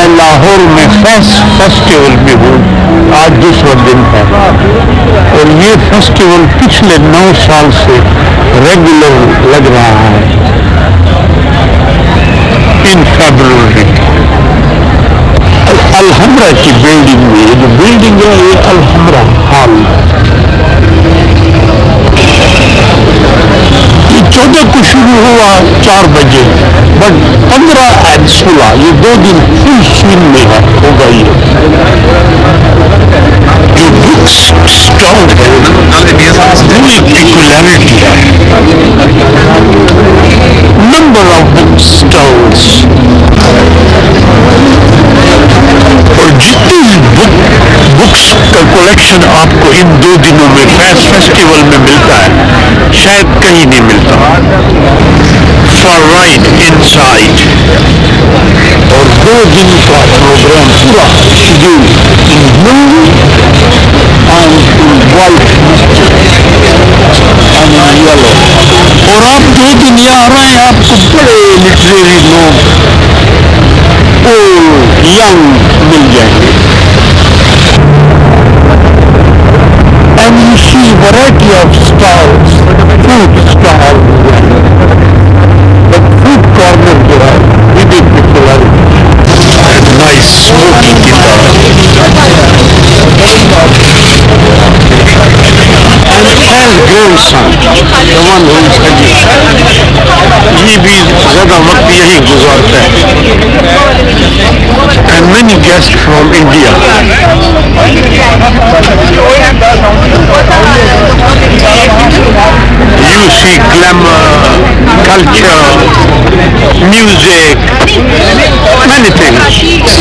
मैं लाहौर में फेस्टिवल में हूँ, आज दूसरा दिन है और ये फेस्टिवल पिछले 9 साल से रेगुलर लग रहा है इन फरवरी। अलहमरा की बिल्डिंग में, जो बिल्डिंग है ये अलहमरा हॉल, ये 14 को शुरू हुआ 4 बजे, बट 15 और 16 ये 2 दिन फुल स्विंग में हो गई है। जो बुक्स स्टॉल है उसमें पॉपुलैरिटी है, नंबर ऑफ बुक स्टॉल्स, और जितनी बुक्स का कलेक्शन आपको इन 2 दिनों में फेस्टिवल में मिलता है शायद कहीं नहीं मिलता। फॉर राइट इनसाइड, और 2 दिन का प्रोग्राम पूरा schedule in blue and in white and in yellow. और आप 2 दिन यहाँ रहे हैं, आपको बड़े लिटरेरी लोग ओल्ड यंग मिल जाएंगे। And you see variety of stalls, food stalls, but food corner जो है ये भी popularity, nice smoking guitar, and as grandson, the one who is Haji, ये भी ज़्यादा वक्त यहीं गुजारता है, and many guests from India. You see glamour, culture, music, many things.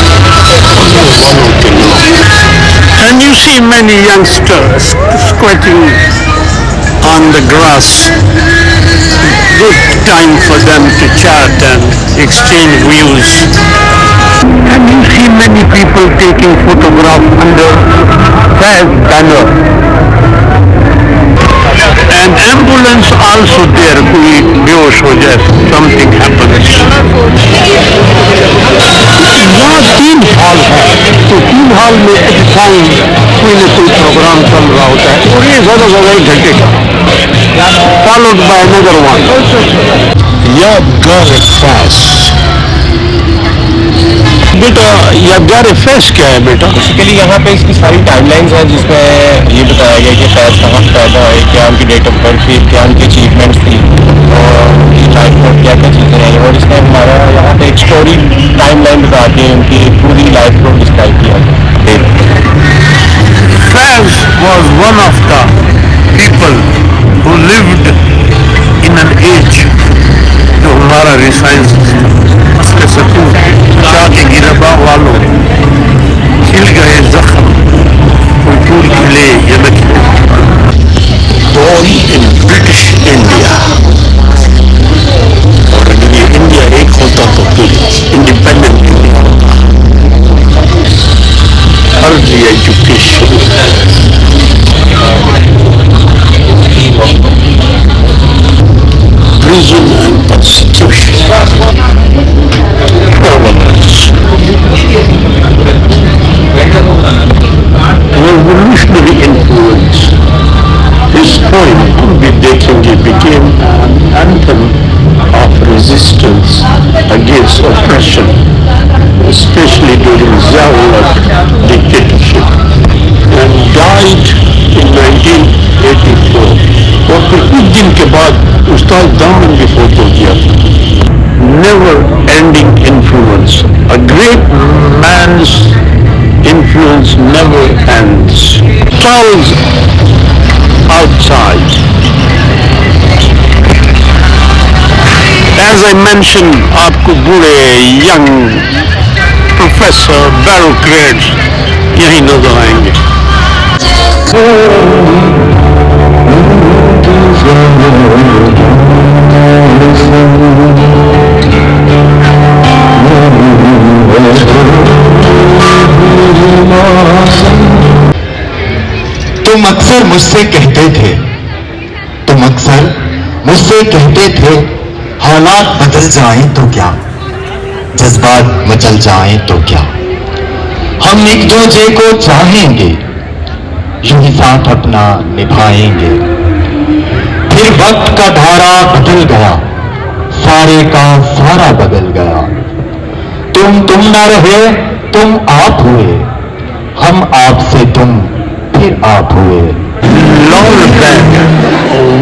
And you see many youngsters squatting on the grass. Good time for them to chat and exchange views. And you see many people taking photographs under flag banner. And ambulance also there, कोई बेहोश हो जाए, something happens. यहाँ 3 hall है, तो 3 hall में एक time कोई न कोई प्रोग्राम चल रहा होता है और ये ज़्यादा 1 घंटे का, followed by another one. यादगार फेस्ट, बेटा यादगार फेस्ट क्या है बेटा? बेसिकली यहाँ पे इसकी सारी टाइमलाइंस हैं जिसमें ये बताया गया कि फैज कहाँ पैदा हुए, क्या उनकी डेट ऑफ बर्थ थी, क्या उनकी अचीवमेंट्स थी और उनकी लाइफ में क्या क्या चीज़ें हैं, और इसमें हमारा यहाँ पे एक स्टोरी टाइमलाइन बता के उनकी पूरी लाइफ को डिस्क्राइब किया गया। Faiz was one of the people who lived in an age, जो हमारा रिसाइंस उसके सकूं के गिरबा वालों खिल गए जख्म, कोई फूल खिले या न खिले। born in ब्रिटिश इंडिया, और अगर ये इंडिया एक होता तो फिर इंडिपेंडेंट इंडिया होता। Early education, prison and persecution, revolutionary influence. His poem, हम भी देखेंगे, became an anthem of resistance against oppression, especially during Ziaul's dictatorship, and died in 1984. और फिर कुछ दिन के बाद उस्ताद दामन भी फोत हो गया। Never ending influence. A great man's influence never ends. Stalls outside. As I mentioned, आपको बूढ़े, young, professor, bureaucrats यही नजर आएंगे। तुम अक्सर मुझसे कहते थे हालात बदल जाएं तो क्या, जज्बात मचल जाएं तो क्या, हम एक दूजे को चाहेंगे, यूं ही साथ अपना निभाएंगे। फिर वक्त का धारा बदल गया, सारे का सारा बदल गया। तुम ना रहे, तुम आप हुए, हम आप से तुम फिर आप हुए। Long back,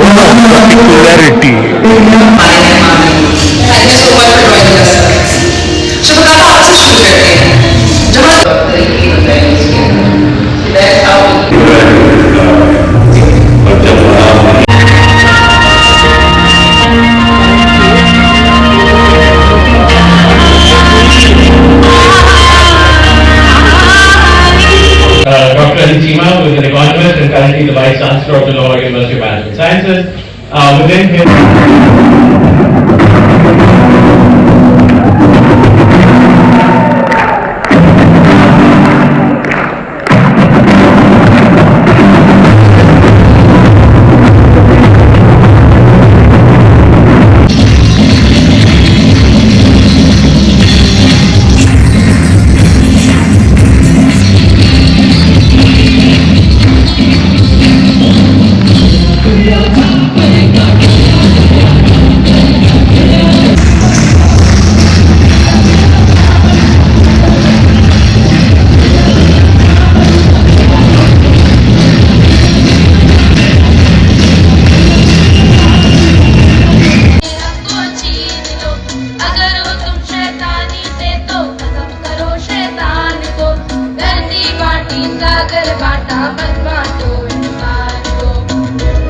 one of the peculiarity Dr. Chima, who is an economist and currently the Vice Chancellor of the University of Balochistan. Within his